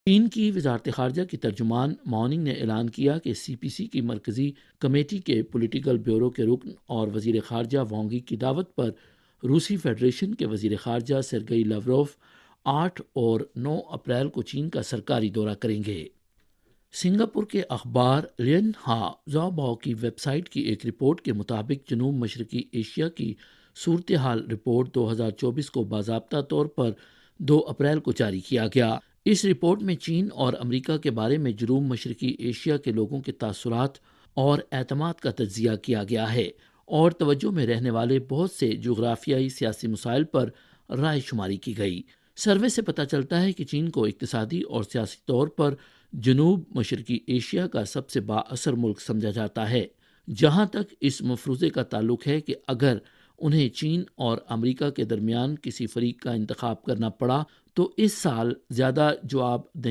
چین کی وزارت خارجہ کی ترجمان ماؤننگ نے اعلان کیا کہ سی پی سی کی مرکزی کمیٹی کے پولیٹیکل بیورو کے رکن اور وزیر خارجہ وانگ کی دعوت پر روسی فیڈریشن کے وزیر خارجہ سرگئی لاوروف 8 اور 9 اپریل کو چین کا سرکاری دورہ کریں گے۔ سنگاپور کے اخبار لینہا زاؤباؤ کی ویب سائٹ کی ایک رپورٹ کے مطابق جنوب مشرقی ایشیا کی صورتحال رپورٹ 2024 کو باضابطہ طور پر 2 اپریل کو جاری کیا گیا۔ اس رپورٹ میں چین اور امریکہ کے بارے میں جنوب مشرقی ایشیا کے لوگوں کے تاثرات اور اعتماد کا تجزیہ کیا گیا ہے اور توجہ میں رہنے والے بہت سے جغرافیائی سیاسی مسائل پر رائے شماری کی گئی۔ سروے سے پتہ چلتا ہے کہ چین کو اقتصادی اور سیاسی طور پر جنوب مشرقی ایشیا کا سب سے با اثر ملک سمجھا جاتا ہے۔ جہاں تک اس مفروضے کا تعلق ہے کہ اگر انہیں چین اور امریکہ کے درمیان کسی فریق کا انتخاب کرنا پڑا تو اس سال زیادہ جواب دہندگان